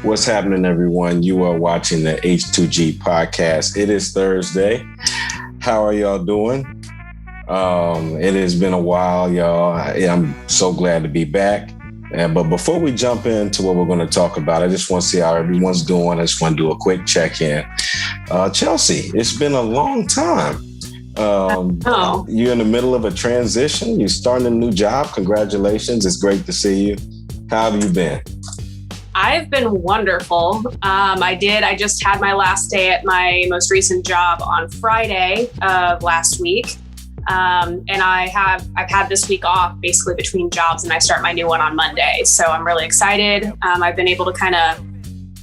What's happening, everyone? You are watching the H2G podcast. It is Thursday. How are y'all doing? It has been a while, y'all. I'm so glad to be back. But before we jump into what we're going to talk about, I just want to see how everyone's doing. I just want to do a quick check-in. Chelsea, it's been a long time. You're in the middle of a transition. You're starting a new job. Congratulations. It's great to see you. How have you been? I've been wonderful. I just had my last day at my most recent job on Friday of last week. And I've had this week off basically between jobs, and I start my new one on Monday. So I'm really excited. I've been able to kind of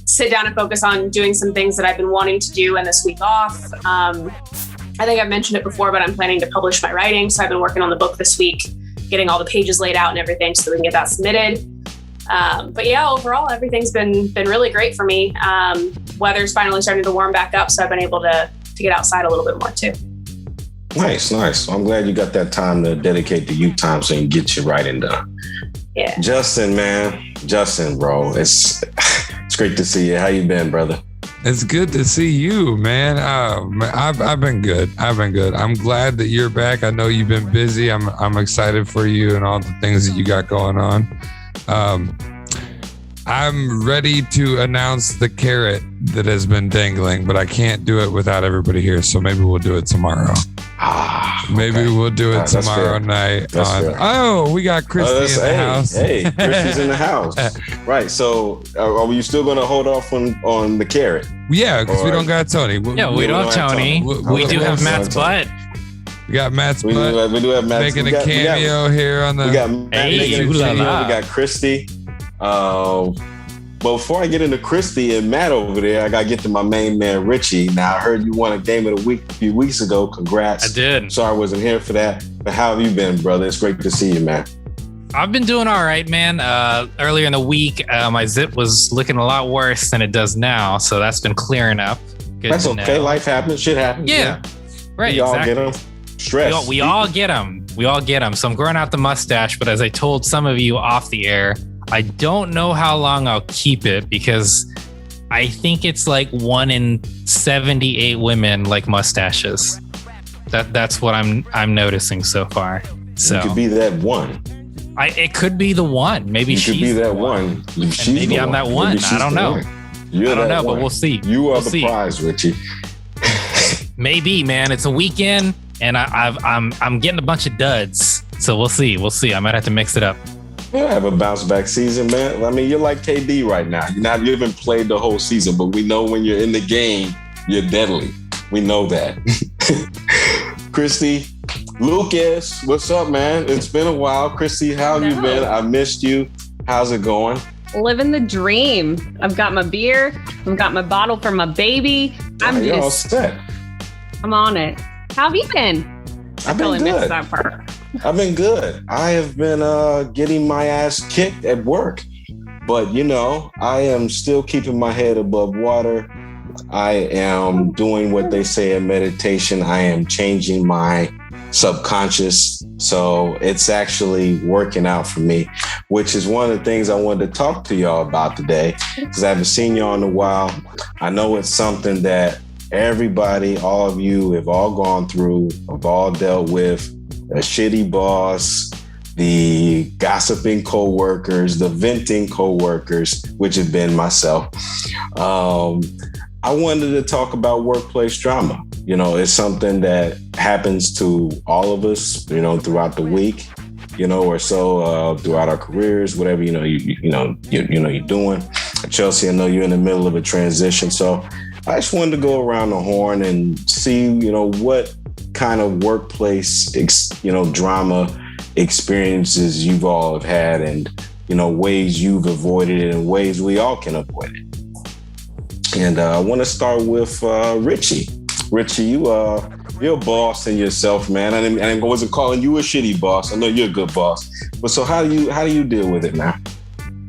sit down and focus on doing some things that I've been wanting to do in this week off. I think I've mentioned it before, but I'm planning to publish my writing. So I've been working on the book this week, getting all the pages laid out and everything so that we can get that submitted. But yeah, overall, everything's been really great for me. Weather's finally starting to warm back up, so I've been able to get outside a little bit more too. Nice. I'm glad you got that time to dedicate to you time so you can get your writing done. Yeah. Justin, bro, it's great to see you. How you been, brother? It's good to see you, man. I've been good. I'm glad that you're back. I know you've been busy. I'm excited for you and all the things that you got going on. I'm ready to announce the carrot that has been dangling, but I can't do it without everybody here. So maybe we'll do it tomorrow. We'll do it tomorrow night. We got Christy in the house. Hey, Christy's in the house. Right. So are we still going to hold off on the carrot? Yeah, because we don't got Tony. We don't have Tony. We do have Matt's butt. We got Matt's butt. We do have Matt's making a cameo here on the. We got Matt making a cameo. We got Christy. But before I get into Christy and Matt over there, I got to get to my main man, Richie. Now, I heard you won a game of the week a few weeks ago. Congrats. I did. Sorry I wasn't here for that. But how have you been, brother? It's great to see you, man. I've been doing all right, man. Earlier in the week, my zip was looking a lot worse than it does now. So that's been clearing up. Good. That's okay. Life happens. Shit happens. Yeah. Right. We all get them. Stress. We all get them. So I'm growing out the mustache. But as I told some of you off the air, I don't know how long I'll keep it because I think it's like 1 in 78 women like mustaches. That's what I'm noticing so far. So it could be that one. It could be the one. Maybe she could be that one. Maybe I'm that one. I don't know. I don't know, but we'll see. You are the prize, Richie. Maybe, man. It's a weekend, and I'm getting a bunch of duds. So we'll see. I might have to mix it up. We'll have a bounce back season, man. I mean, you're like KD right now. You haven't played the whole season, but we know when you're in the game, you're deadly. We know that. Christy, Lucas, what's up, man? It's been a while. Christy, how have you been? I missed you. How's it going? Living the dream. I've got my beer. I've got my bottle for my baby. You're all set. I'm on it. How have you been? I've been good. Missed that part. I've been good. I have been getting my ass kicked at work. But, I am still keeping my head above water. I am doing what they say in meditation. I am changing my subconscious. So it's actually working out for me, which is one of the things I wanted to talk to y'all about today because I haven't seen y'all in a while. I know it's something that everybody, all of you have all gone through, have all dealt with. A shitty boss, the gossiping coworkers, the venting coworkers, which have been myself. I wanted to talk about workplace drama. It's something that happens to all of us, throughout the week, or so throughout our careers, whatever you're doing. Chelsea, I know you're in the middle of a transition, so I just wanted to go around the horn and see, what kind of workplace, drama experiences you've all have had and, ways you've avoided it and ways we all can avoid it. And I want to start with Richie. Richie, you're a boss in yourself, man. I wasn't calling you a shitty boss. I know you're a good boss. But so how do you deal with it now?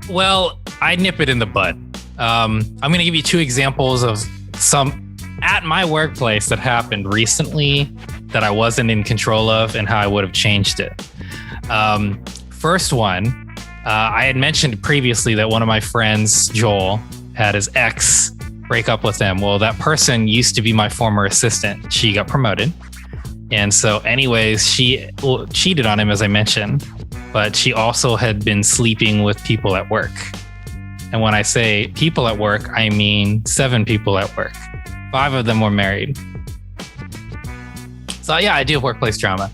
Well, I nip it in the bud. I'm going to give you 2 examples of some at my workplace that happened recently that I wasn't in control of and how I would have changed it. First one, I had mentioned previously that one of my friends, Joel, had his ex break up with him. Well, that person used to be my former assistant. She got promoted. And so anyways, she cheated on him, as I mentioned, but she also had been sleeping with people at work. And when I say people at work, I mean 7 people at work. 5 of them were married. So yeah, I do have workplace drama.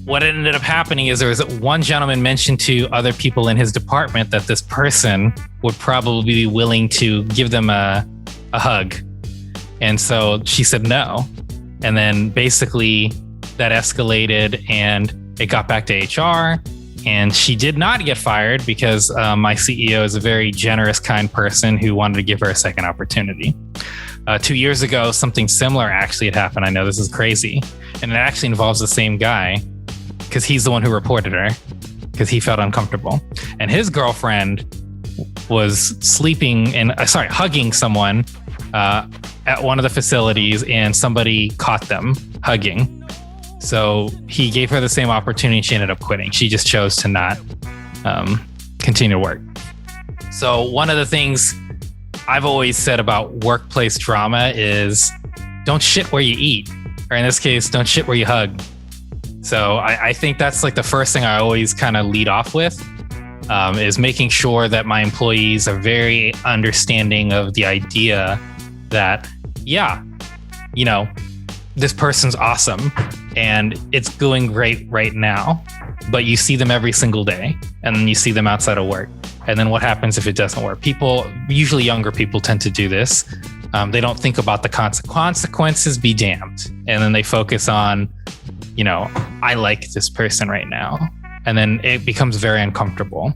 What ended up happening is there was one gentleman mentioned to other people in his department that this person would probably be willing to give them a hug. And so she said no. And then basically that escalated and it got back to HR. And she did not get fired because my CEO is a very generous, kind person who wanted to give her a second opportunity. 2 years ago, something similar actually had happened. I know this is crazy. And it actually involves the same guy because he's the one who reported her because he felt uncomfortable. And his girlfriend was hugging someone at one of the facilities and somebody caught them hugging. So he gave her the same opportunity. She ended up quitting. She just chose to not continue to work. So one of the things I've always said about workplace drama is don't shit where you eat, or in this case, don't shit where you hug. So I think that's like the first thing I always kind of lead off with is making sure that my employees are very understanding of the idea that, yeah, you know, this person's awesome and it's going great right now, but you see them every single day and then you see them outside of work. And then what happens if it doesn't work? People, usually younger people, tend to do this. They don't think about the consequences, be damned. And then they focus on, you know, I like this person right now. And then it becomes very uncomfortable.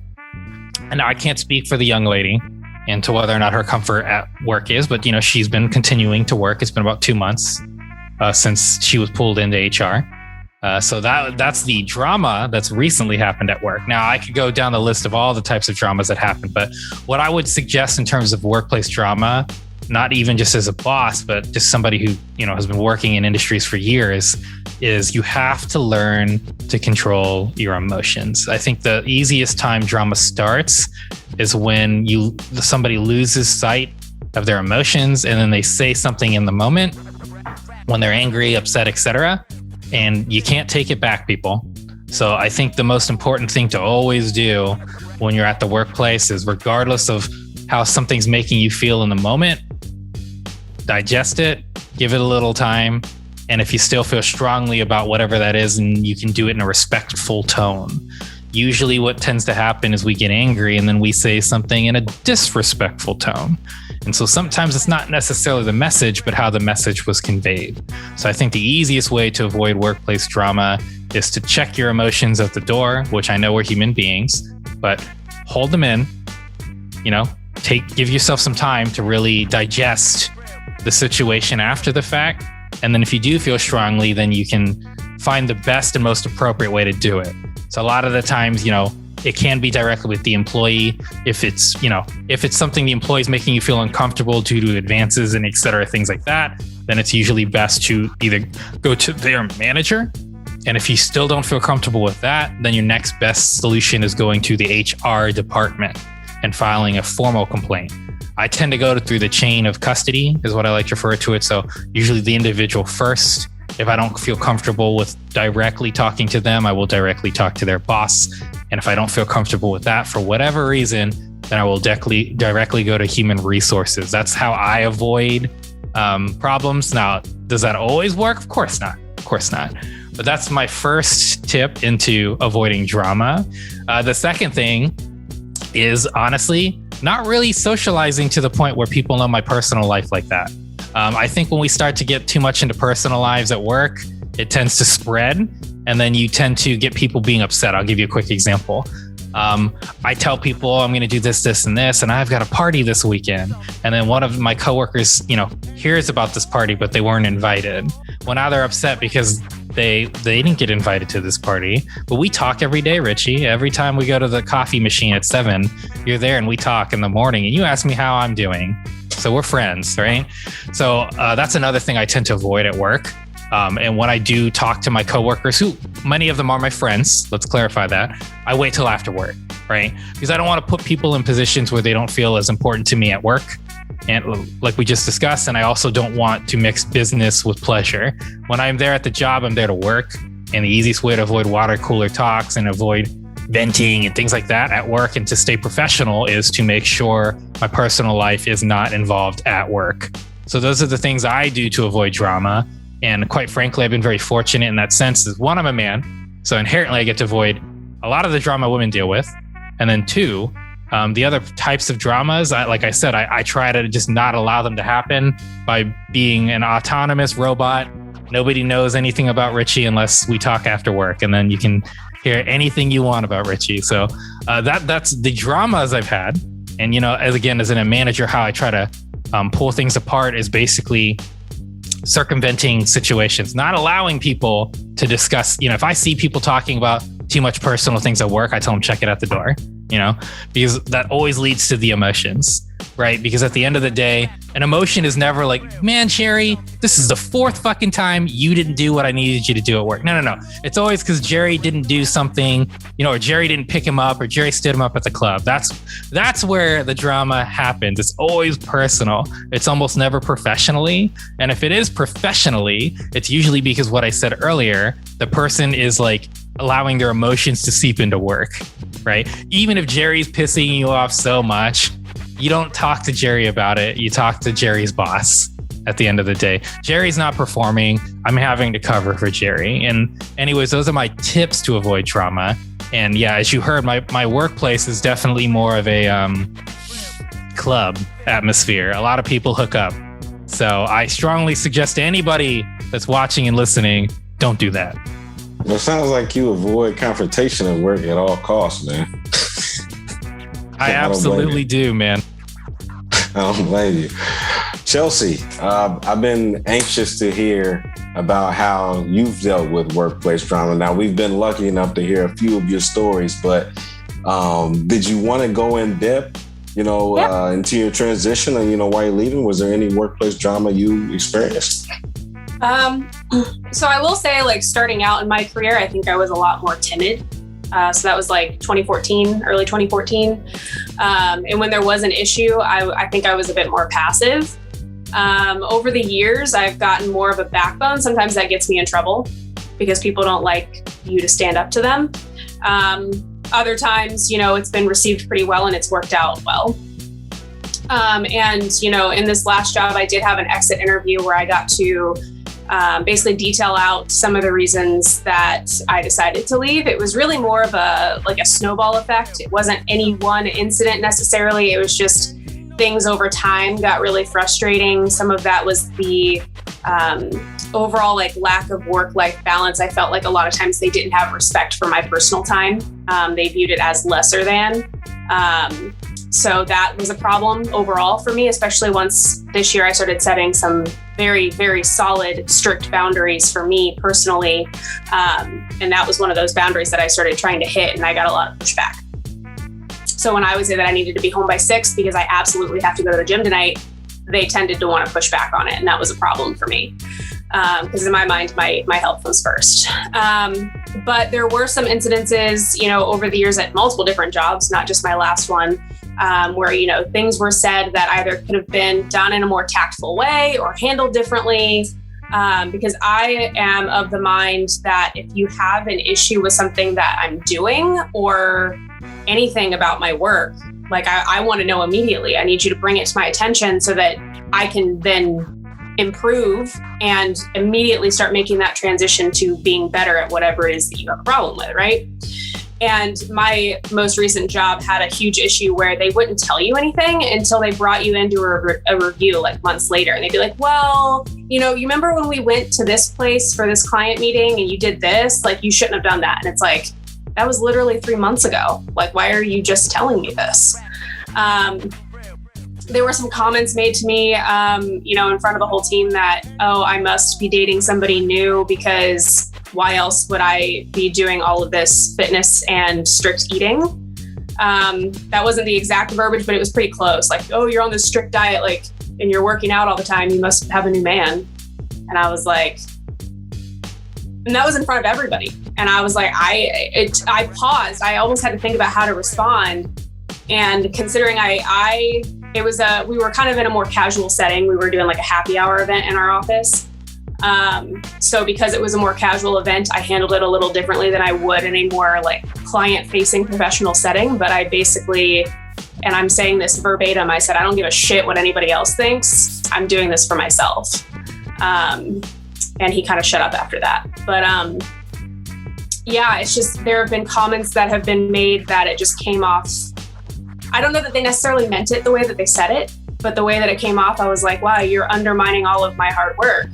And now I can't speak for the young lady and to whether or not her comfort at work is, but, you know, she's been continuing to work. It's been about 2 months since she was pulled into HR. So that's the drama that's recently happened at work. Now, I could go down the list of all the types of dramas that happened, but what I would suggest in terms of workplace drama, not even just as a boss, but just somebody who, you know, has been working in industries for years, is you have to learn to control your emotions. I think the easiest time drama starts is when somebody loses sight of their emotions and then they say something in the moment when they're angry, upset, etc. And you can't take it back, people. So I think the most important thing to always do when you're at the workplace is, regardless of how something's making you feel in the moment, digest it, give it a little time. And if you still feel strongly about whatever that is, and you can do it in a respectful tone. Usually what tends to happen is we get angry and then we say something in a disrespectful tone. And so sometimes it's not necessarily the message, but how the message was conveyed. So I think the easiest way to avoid workplace drama is to check your emotions at the door, which I know we're human beings, but hold them in, you know, give yourself some time to really digest the situation after the fact. And then if you do feel strongly, then you can find the best and most appropriate way to do it. So a lot of the times, you know, it can be directly with the employee. If it's something the employee is making you feel uncomfortable due to advances and et cetera, things like that, then it's usually best to either go to their manager. And if you still don't feel comfortable with that, then your next best solution is going to the HR department and filing a formal complaint. I tend to go through the chain of custody is what I like to refer to it. So usually the individual first. If I don't feel comfortable with directly talking to them, I will directly talk to their boss. And if I don't feel comfortable with that for whatever reason, then I will directly go to human resources. That's how I avoid problems. Now, does that always work? Of course not. Of course not. But that's my first tip into avoiding drama. The second thing is honestly not really socializing to the point where people know my personal life like that. I think when we start to get too much into personal lives at work, it tends to spread, and then you tend to get people being upset. I'll give you a quick example. I tell people I'm going to do this, this, and this, and I've got a party this weekend. And then one of my coworkers, hears about this party, but they weren't invited. Well, now they're upset because they didn't get invited to this party. But we talk every day, Richie. Every time we go to the coffee machine at 7, you're there and we talk in the morning and you ask me how I'm doing. So we're friends, right? So that's another thing I tend to avoid at work. And when I do talk to my coworkers, who many of them are my friends, let's clarify that, I wait till after work, right? Because I don't want to put people in positions where they don't feel as important to me at work. And like we just discussed, and I also don't want to mix business with pleasure. When I'm there at the job, I'm there to work. And the easiest way to avoid water cooler talks and avoid venting and things like that at work and to stay professional is to make sure my personal life is not involved at work. So those are the things I do to avoid drama. And quite frankly, I've been very fortunate in that sense. Is one, I'm a man, so inherently I get to avoid a lot of the drama women deal with. And then two, the other types of dramas, like I said, I try to just not allow them to happen by being an autonomous robot. Nobody knows anything about Richie unless we talk after work, and then you can hear anything you want about Richie. So that's the dramas I've had. And, as a manager, how I try to pull things apart is basically circumventing situations, not allowing people to discuss. If I see people talking about too much personal things at work, I tell them check it out the door, because that always leads to the emotions, right? Because at the end of the day, an emotion is never like, man, Jerry, this is the fourth fucking time you didn't do what I needed you to do at work. No. It's always because Jerry didn't do something, or Jerry didn't pick him up, or Jerry stood him up at the club. That's where the drama happens. It's always personal. It's almost never professionally. And if it is professionally, it's usually because what I said earlier, the person is like allowing their emotions to seep into work, right? Even if Jerry's pissing you off so much, you don't talk to Jerry about it. You talk to Jerry's boss at the end of the day. Jerry's not performing. I'm having to cover for Jerry. And anyways, those are my tips to avoid trauma. And yeah, as you heard, my workplace is definitely more of a club atmosphere. A lot of people hook up. So I strongly suggest to anybody that's watching and listening, don't do that. Well, it sounds like you avoid confrontation at work at all costs, man. I absolutely do, man. I don't blame you. Chelsea, I've been anxious to hear about how you've dealt with workplace drama. Now, we've been lucky enough to hear a few of your stories, but did you want to go in depth, into your transition and, while you're leaving? Was there any workplace drama you experienced? So I will say, like, starting out in my career, I think I was a lot more timid. So that was like 2014, early 2014. And when there was an issue, I think I was a bit more passive. Over the years, I've gotten more of a backbone. Sometimes that gets me in trouble because people don't like you to stand up to them. Other times, it's been received pretty well and it's worked out well. And, in this last job, I did have an exit interview where I got to basically detail out some of the reasons that I decided to leave. It was really more of a snowball effect. It wasn't any one incident necessarily. It was just things over time got really frustrating. Some of that was the overall lack of work-life balance. I felt like a lot of times they didn't have respect for my personal time. They viewed it as lesser than. So that was a problem overall for me, especially once this year I started setting some very, very solid, strict boundaries for me personally. And that was one of those boundaries that I started trying to hit, and I got a lot of pushback. So when I would say that I needed to be home by 6 because I absolutely have to go to the gym tonight, they tended to want to push back on it. And that was a problem for me. Because in my mind, my health was first. But there were some incidences, over the years at multiple different jobs, not just my last one, where, things were said that either could have been done in a more tactful way or handled differently. Because I am of the mind that if you have an issue with something that I'm doing or anything about my work, I want to know immediately. I need you to bring it to my attention so that I can then improve and immediately start making that transition to being better at whatever it is that you have a problem with, right? And my most recent job had a huge issue where they wouldn't tell you anything until they brought you into a review months later. And they'd be like, well, you remember when we went to this place for this client meeting and you did this? You shouldn't have done that. And it's like, that was literally 3 months ago. Why are you just telling me this? There were some comments made to me, in front of the whole team that, oh, I must be dating somebody new because why else would I be doing all of this fitness and strict eating? That wasn't the exact verbiage, but it was pretty close. Oh, you're on this strict diet, and you're working out all the time. You must have a new man. And I was like, and that was in front of everybody. And I was like, I paused. I almost had to think about how to respond. And considering we were kind of in a more casual setting. We were doing like a happy hour event in our office. So because it was a more casual event, I handled it a little differently than I would in a more like client-facing professional setting. But I basically, and I'm saying this verbatim, I said, I don't give a shit what anybody else thinks. I'm doing this for myself. And he kind of shut up after that. But yeah, it's just, there have been comments that have been made that it just came off. I don't know that they necessarily meant it the way that they said it, but the way that it came off, I was like, wow, you're undermining all of my hard work,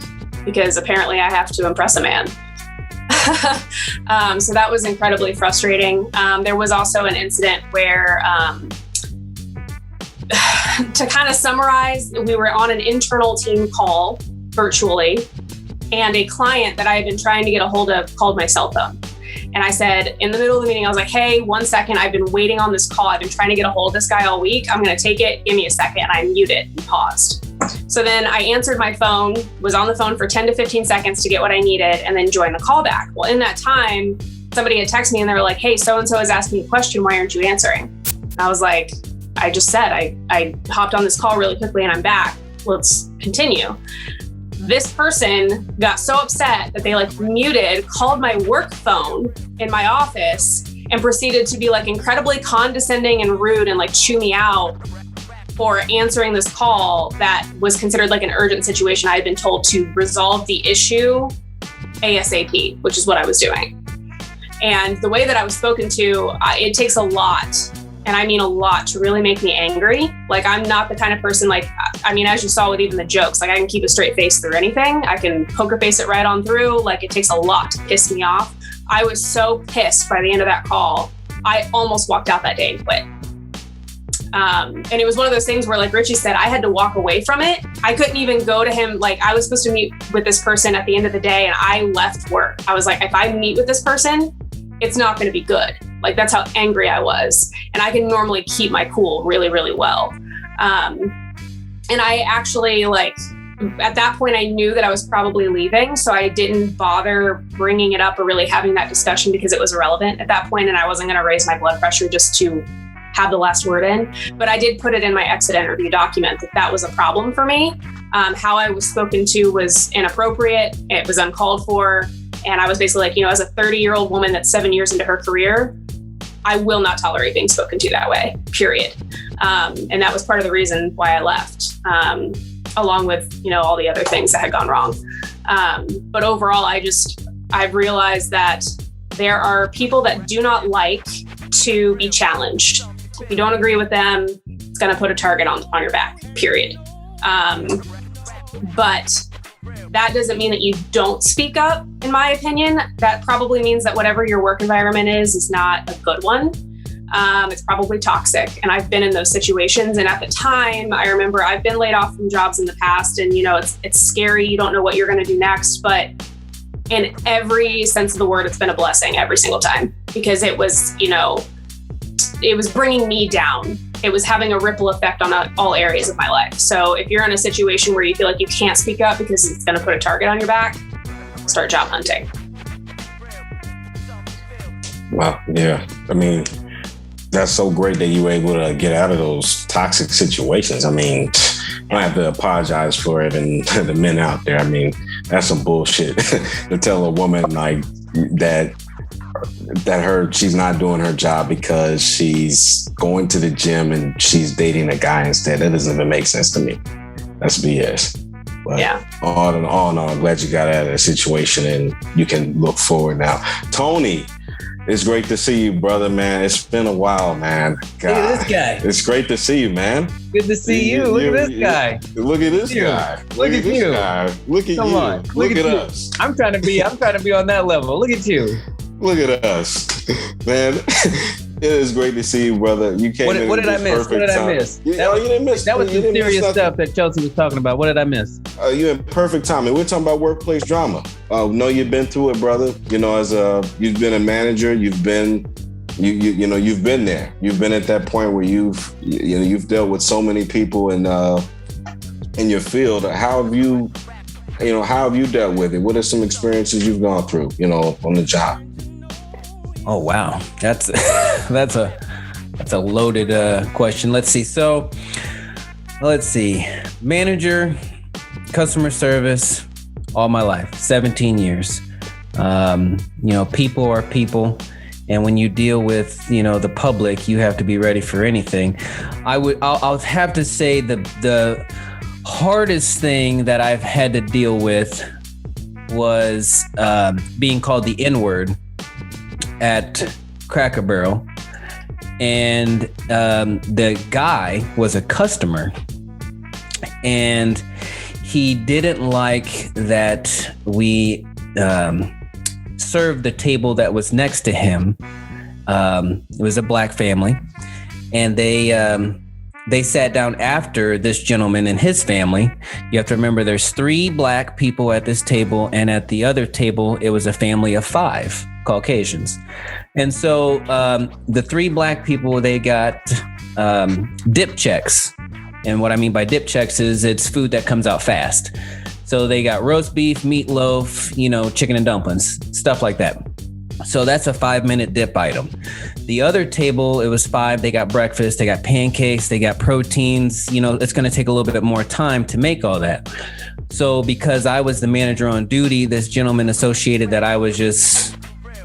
because apparently I have to impress a man. So that was incredibly frustrating. There was also an incident where, to kind of summarize, we were on an internal team call virtually, and a client that I had been trying to get a hold of called my cell phone. And I said, in the middle of the meeting, I was like, hey, 1 second, I've been waiting on this call. I've been trying to get a hold of this guy all week. I'm going to take it. Give me a second. And I muted and paused. So then I answered my phone, was on the phone for 10 to 15 seconds to get what I needed, and then joined the call back. Well, in that time, somebody had texted me and they were like, hey, so-and-so is asking a question. Why aren't you answering? And I was like, I just said, I hopped on this call really quickly and I'm back. Let's continue. This person got so upset that they like muted, called my work phone in my office, and proceeded to be like incredibly condescending and rude and like chew me out for answering this call that was considered like an urgent situation. I had been told to resolve the issue ASAP, which is what I was doing. And the way that I was spoken to, it takes a lot. And I mean a lot to really make me angry. Like, I'm not the kind of person, like, I mean, as you saw with even the jokes, like I can keep a straight face through anything. I can poker face it right on through. Like, it takes a lot to piss me off. I was so pissed by the end of that call. I almost walked out that day and quit. And it was one of those things where, like Richie said, I had to walk away from it. I couldn't even go to him. Like, I was supposed to meet with this person at the end of the day, and I left work. I was like, if I meet with this person, it's not going to be good. Like, that's how angry I was. And I can normally keep my cool really, really well. And I actually, like, at that point, I knew that I was probably leaving. So I didn't bother bringing it up or really having that discussion because it was irrelevant at that point, and I wasn't going to raise my blood pressure just to have the last word in. But I did put it in my exit interview document that was a problem for me. How I was spoken to was inappropriate. It was uncalled for. And I was basically like, as a 30-year-old woman that's 7 years into her career, I will not tolerate being spoken to that way, period. And that was part of the reason why I left, along with, all the other things that had gone wrong. But overall, I've realized that there are people that do not like to be challenged. If you don't agree with them, it's going to put a target on your back, period. But that doesn't mean that you don't speak up, in my opinion. That probably means that whatever your work environment is not a good one. It's probably toxic. And I've been in those situations. And at the time, I remember I've been laid off from jobs in the past, and, it's scary. You don't know what you're going to do next. But in every sense of the word, it's been a blessing every single time, because it was, it was bringing me down. It was having a ripple effect on all areas of my life. So if you're in a situation where you feel like you can't speak up because it's going to put a target on your back, start job hunting. Wow. Yeah. I mean, that's so great that you were able to get out of those toxic situations. I mean, I don't have to apologize for it. And the men out there, I mean, that's some bullshit to tell a woman like that she's not doing her job because she's going to the gym and she's dating a guy instead. That doesn't even make sense to me. That's BS. But yeah. All in all, I'm glad you got out of that situation and you can look forward now. Tony, it's great to see you, brother, man. It's been a while, man. God, look at this guy. It's great to see you, man. Good to see you. Look at this guy. Look at this guy. Look at you. Look at you. Come on. Look at us. I'm trying to be on that level. Look at you. Look at us, man. It is great to see you, brother. You came in. What did I miss? What did I miss? You didn't miss. That was the serious stuff that Chelsea was talking about. What did I miss? You in perfect timing. We're talking about workplace drama. No, you've been through it, brother. You've been a manager. You've been there. You've been at that point where you've dealt with so many people in your field. How have you dealt with it? What are some experiences you've gone through, on the job? Oh wow, that's that's a loaded question. Let's see. So let's see. Manager, customer service, all my life, 17 years. People are people. And when you deal with, the public, you have to be ready for anything. I'll have to say the hardest thing that I've had to deal with was being called the N-word at Cracker Barrel. And the guy was a customer, and he didn't like that we served the table that was next to him. It was a black family, and they sat down after this gentleman and his family. You have to remember there's 3 black people at this table, and at the other table, it was a family of 5 Caucasians. And so the 3 black people, they got dip checks. And what I mean by dip checks is it's food that comes out fast. So they got roast beef, meatloaf, chicken and dumplings, stuff like that. So that's a 5-minute dip item. The other table, it was 5. They got breakfast, they got pancakes, they got proteins. It's going to take a little bit more time to make all that. So because I was the manager on duty, this gentleman associated that I was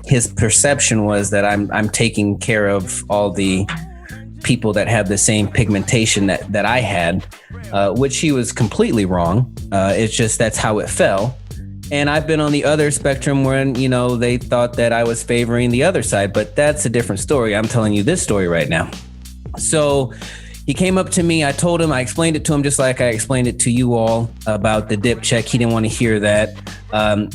his perception was that I'm taking care of all the people that have the same pigmentation that I had, which he was completely wrong. It's just that's how it fell. And I've been on the other spectrum when, they thought that I was favoring the other side, but that's a different story. I'm telling you this story right now. So he came up to me. I told him, I explained it to him just like I explained it to you all about the dip check. He didn't want to hear that.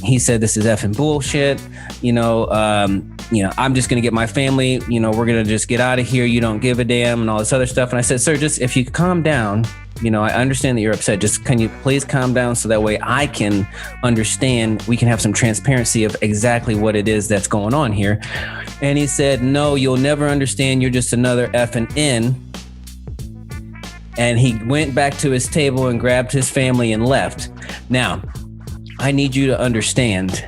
He said, this is effing bullshit. I'm just going to get my family, we're going to just get out of here. You don't give a damn and all this other stuff. And I said, sir, just if you calm down, I understand that you're upset. Just can you please calm down so that way I can understand, we can have some transparency of exactly what it is that's going on here. And he said, no, you'll never understand. You're just another effing N. And he went back to his table and grabbed his family and left. Now, I need you to understand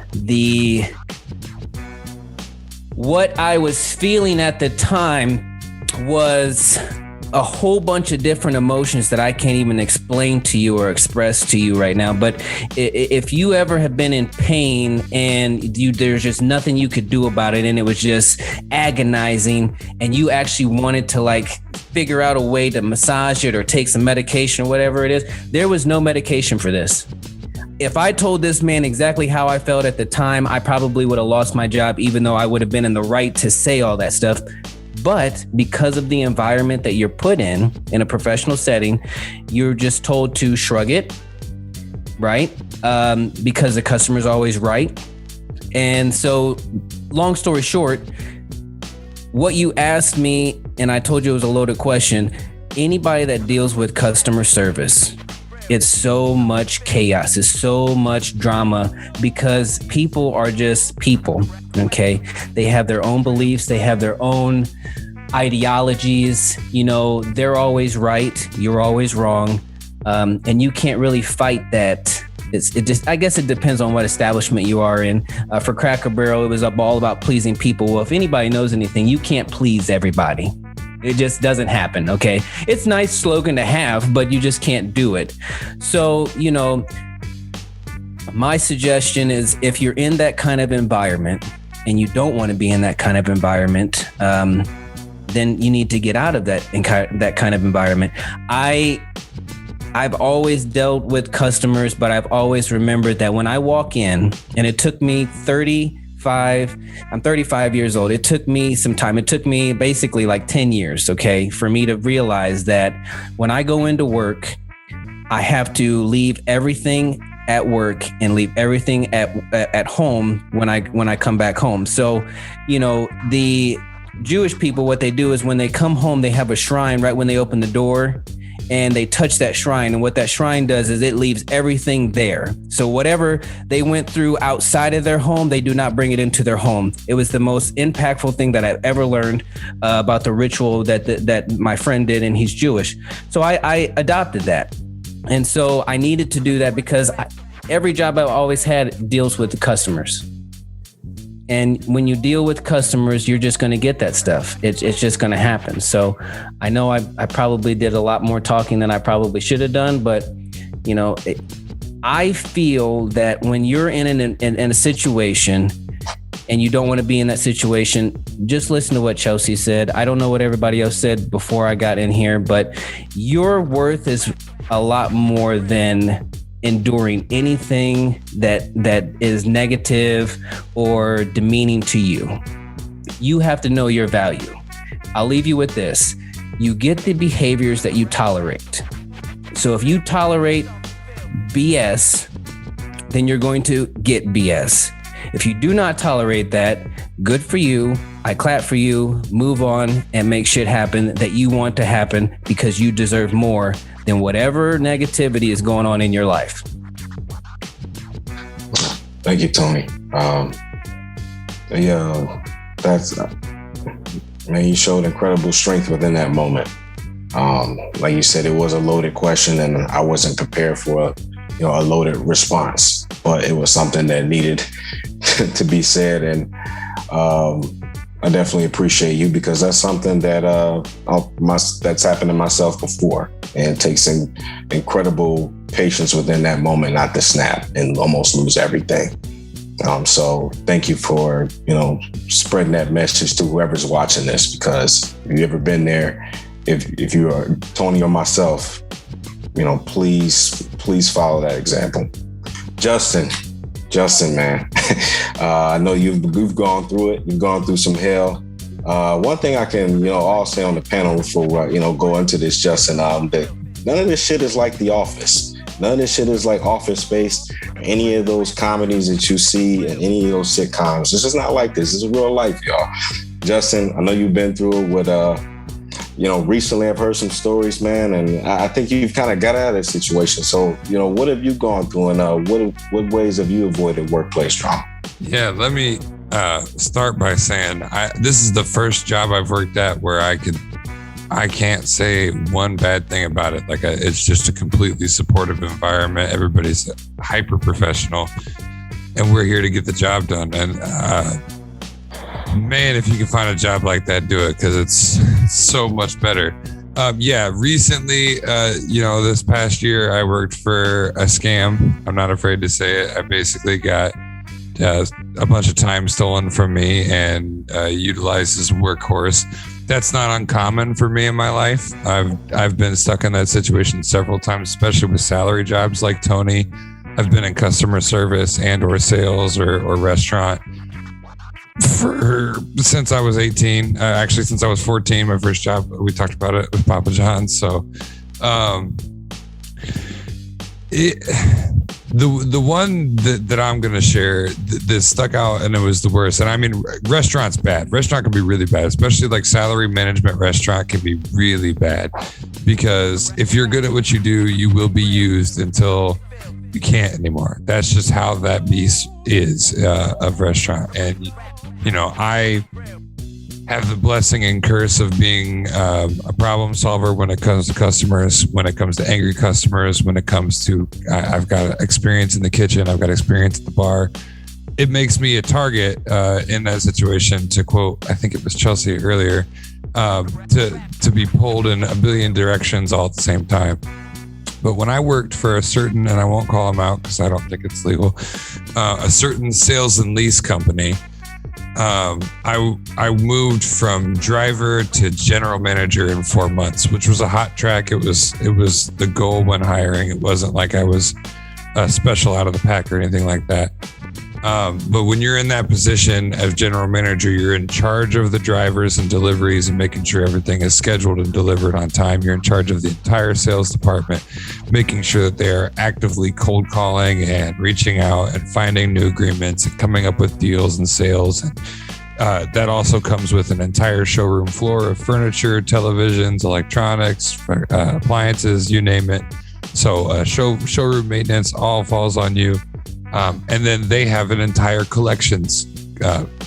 what I was feeling at the time was a whole bunch of different emotions that I can't even explain to you or express to you right now. But if you ever have been in pain and there's just nothing you could do about it, and it was just agonizing, and you actually wanted to figure out a way to massage it or take some medication or whatever it is, there was no medication for this. If I told this man exactly how I felt at the time, I probably would have lost my job, even though I would have been in the right to say all that stuff. But because of the environment that you're put in a professional setting, you're just told to shrug it, right? Because the customer's always right. And so, long story short, what you asked me, and I told you it was a loaded question, anybody that deals with customer service, it's so much chaos, it's so much drama, because people are just people, okay? They have their own beliefs, they have their own ideologies, they're always right, you're always wrong, and you can't really fight that. I guess it depends on what establishment you are in. For Cracker Barrel, it was all about pleasing people. Well, if anybody knows anything, you can't please everybody. It just doesn't happen, okay? It's a nice slogan to have, but you just can't do it. So, my suggestion is if you're in that kind of environment and you don't want to be in that kind of environment, then you need to get out of that kind of environment. I've always dealt with customers, but I've always remembered that when I walk in, and it took me I'm 35 years old. It took me some time. It took me basically 10 years, okay, for me to realize that when I go into work, I have to leave everything at work and leave everything at home when I come back home. So, the Jewish people, what they do is when they come home, they have a shrine right when they open the door, and they touch that shrine. And what that shrine does is it leaves everything there. So whatever they went through outside of their home, they do not bring it into their home. It was the most impactful thing that I've ever learned about the ritual that my friend did, and he's Jewish. So I adopted that. And so I needed to do that because every job I've always had deals with the customers. And when you deal with customers, you're just going to get that stuff. It's just going to happen. So I know I probably did a lot more talking than I probably should have done, but you know, I feel that when you're in a situation and you don't want to be in that situation, just listen to what Chelsea said. I don't know what everybody else said before I got in here, but your worth is a lot more than enduring anything that is negative or demeaning to you. You have to know your value. I'll leave you with this. You get the behaviors that you tolerate. So if you tolerate BS, then you're going to get BS. If you do not tolerate that, good for you. I clap for you. Move on and make shit happen that you want to happen, because you deserve more than whatever negativity is going on in your life. Thank you, Tony. Man, you showed incredible strength within that moment. Like you said, it was a loaded question, and I wasn't prepared for a loaded response, but it was something that needed to be said. And I definitely appreciate you, because that's something that that's happened to myself before, and it takes some incredible patience within that moment not to snap and almost lose everything. So thank you for spreading that message to whoever's watching this, because if you've ever been there, if you are Tony or myself, please follow that example. Justin, man, I know you've gone through it. You've gone through some hell. One thing I can, all say on the panel before, go into this, Justin, that none of this shit is like The Office. None of this shit is like Office Space, any of those comedies that you see and any of those sitcoms. This is not like this. This is real life, y'all. Justin, I know you've been through it with, recently I've heard some stories, man, and I think you've kind of got out of that situation. So, what have you gone through, and what ways have you avoided workplace trauma? Yeah, let me start by saying this is the first job I've worked at where I can't say one bad thing about it. Like, it's just a completely supportive environment. Everybody's hyper professional, and we're here to get the job done. And man, if you can find a job like that, do it, because it's so much better. Recently, this past year, I worked for a scam. I'm not afraid to say it. I basically got a bunch of time stolen from me and utilized as a workhorse. That's not uncommon for me in my life. I've been stuck in that situation several times, especially with salary jobs like Tony. I've been in customer service and or sales or restaurant since I was 18. Actually, since I was 14, my first job, we talked about it with Papa John's. So the one that I'm going to share that stuck out, and it was the worst. And I mean, restaurant's bad. Restaurant can be really bad, especially like salary management restaurant can be really bad, because if you're good at what you do, you will be used until you can't anymore. That's just how that beast is of restaurant. And, I have the blessing and curse of being a problem solver when it comes to customers, when it comes to angry customers, when it comes to, I've got experience in the kitchen, I've got experience at the bar. It makes me a target in that situation, to quote, I think it was Chelsea earlier, to be pulled in a billion directions all at the same time. But when I worked for a certain, and I won't call them out because I don't think it's legal, a certain sales and lease company, I moved from driver to general manager in 4 months, which was a hot track. It was the goal when hiring. It wasn't like I was special out of the pack or anything like that. But when you're in that position as general manager, you're in charge of the drivers and deliveries and making sure everything is scheduled and delivered on time. You're in charge of the entire sales department, making sure that they are actively cold calling and reaching out and finding new agreements and coming up with deals and sales. And that also comes with an entire showroom floor of furniture, televisions, electronics, appliances, you name it. So showroom maintenance all falls on you. And then they have an entire collections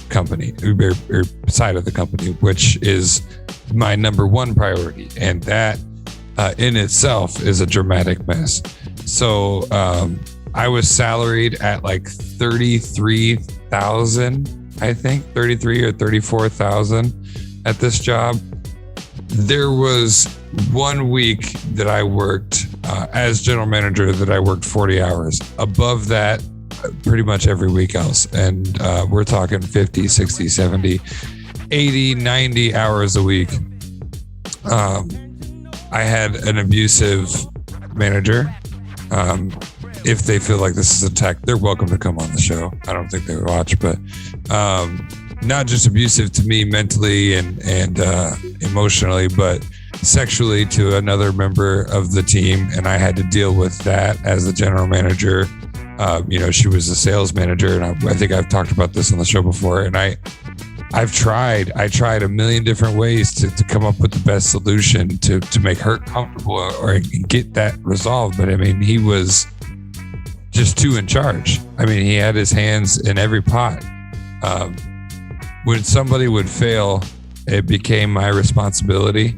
company or side of the company, which is my number one priority. And that in itself is a dramatic mess. So I was salaried at like $33,000 I think 33 or 34,000 at this job. There was 1 week that I worked as general manager that I worked 40 hours. Above that, pretty much every week else. And we're talking 50, 60, 70, 80, 90 hours a week. I had an abusive manager. If they feel like this is a tech, they're welcome to come on the show. I don't think they would watch, but not just abusive to me mentally and emotionally, but sexually to another member of the team. And I had to deal with that as the general manager. She was the sales manager, and I think I've talked about this on the show before. And I tried a million different ways to come up with the best solution to make her comfortable or get that resolved. But I mean, he was just too in charge. I mean, he had his hands in every pot. When somebody would fail, it became my responsibility.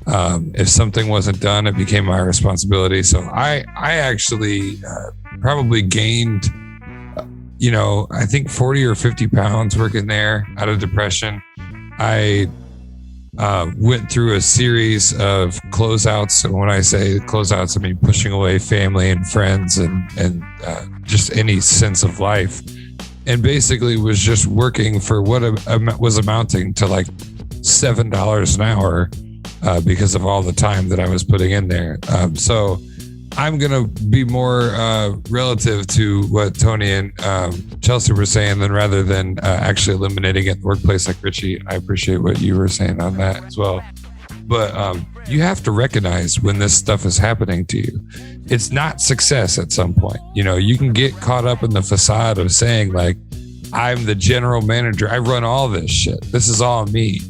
If something wasn't done, it became my responsibility. So I actually probably gained, I think 40 or 50 pounds working there out of depression. I went through a series of closeouts. And when I say closeouts, I mean pushing away family and friends and just any sense of life. And basically was just working for what was amounting to like $7 an hour because of all the time that I was putting in there. So I'm going to be more relative to what Tony and Chelsea were saying rather than actually eliminating it in the workplace like Richie. I appreciate what you were saying on that as well. But you have to recognize when this stuff is happening to you. It's not success at some point. You can get caught up in the facade of saying like, I'm the general manager. I run all this shit. This is all me.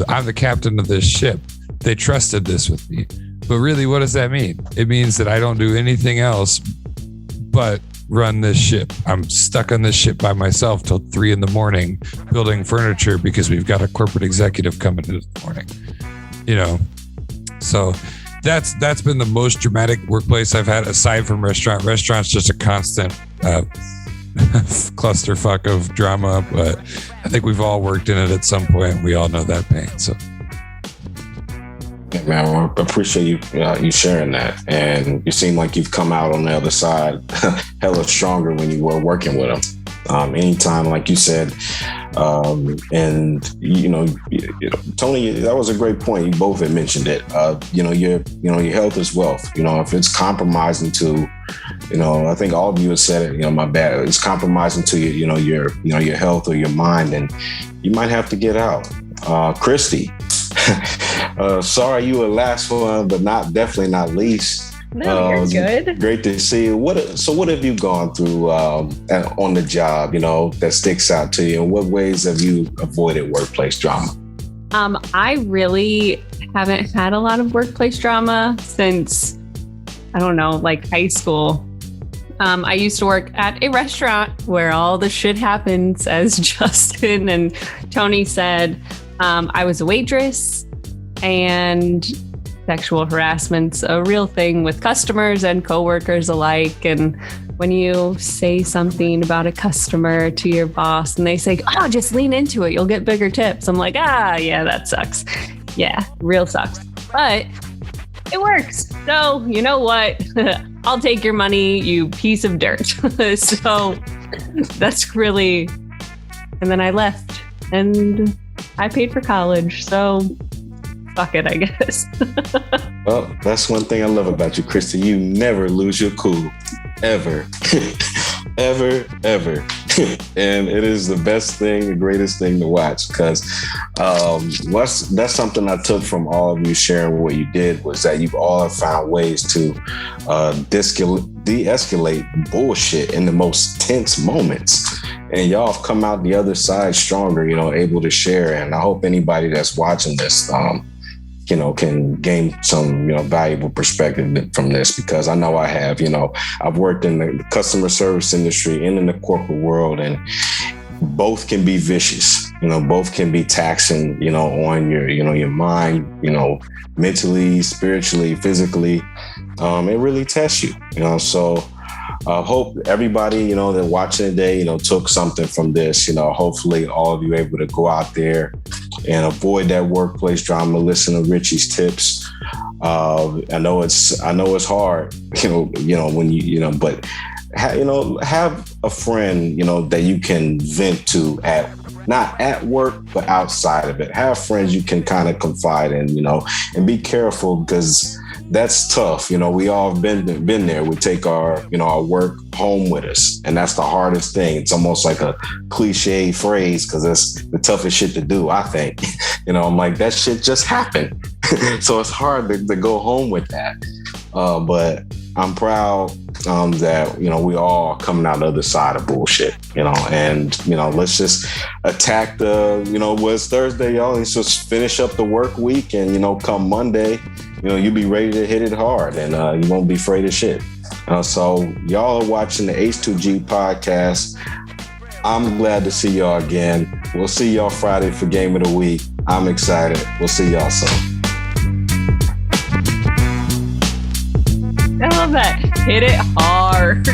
I'm the captain of this ship. They trusted this with me. But really, what does that mean? It means that I don't do anything else but run this ship. I'm stuck on this ship by myself till 3 a.m. building furniture because we've got a corporate executive coming in the morning. So that's been the most dramatic workplace I've had aside from restaurant. Restaurant's just a constant clusterfuck of drama, but I think we've all worked in it at some point. We all know that pain. So. Man, I appreciate you sharing that, and you seem like you've come out on the other side hella stronger when you were working with them. Anytime, like you said, and Tony, that was a great point. You both had mentioned it. Your health is wealth. If it's compromising to, I think all of you have said it. My bad. It's compromising to your health or your mind, and you might have to get out. Christy. Sorry you were last one, but definitely not least. No, you're good. Great to see you. What have you gone through on the job, that sticks out to you? And what ways have you avoided workplace drama? I really haven't had a lot of workplace drama since, I don't know, like high school. I used to work at a restaurant where all the shit happens, as Justin and Tony said. I was a waitress, and sexual harassment's a real thing with customers and coworkers alike. And when you say something about a customer to your boss and they say, "Oh, just lean into it, you'll get bigger tips," I'm like, yeah, that sucks. Yeah, real sucks. But it works. So you know what? I'll take your money, you piece of dirt. So that's really, and then I left and I paid for college. So fuck it, I guess. Well, that's one thing I love about you, Christy. You never lose your cool. Ever. ever. And it is the best thing, the greatest thing to watch, because that's something I took from all of you sharing what you did, was that you've all found ways to de-escalate bullshit in the most tense moments. And y'all have come out the other side stronger, able to share. And I hope anybody that's watching this, can gain some, valuable perspective from this, because I know I have. I've worked in the customer service industry and in the corporate world, and both can be vicious. Both can be taxing, on your mind, mentally, spiritually, physically. It really tests you, So hope everybody, that watching today, took something from this. Hopefully all of you able to go out there and avoid that workplace drama. Listen to Richie's tips. I know it's hard, when but have a friend, that you can vent to not at work, but outside of it. Have friends you can kind of confide in, and be careful because that's tough. We all been there. We take our work home with us, and that's the hardest thing. It's almost like a cliche phrase because it's the toughest shit to do, I think. I'm like, that shit just happened. So it's hard to go home with that. But I'm proud that, we all coming out the other side of bullshit, and, let's just attack it's Thursday, y'all. Let's just finish up the work week and, come Monday, you be ready to hit it hard and you won't be afraid of shit. So y'all are watching the H2G podcast. I'm glad to see y'all again. We'll see y'all Friday for Game of the Week. I'm excited. We'll see y'all soon. I love that. Hit it hard.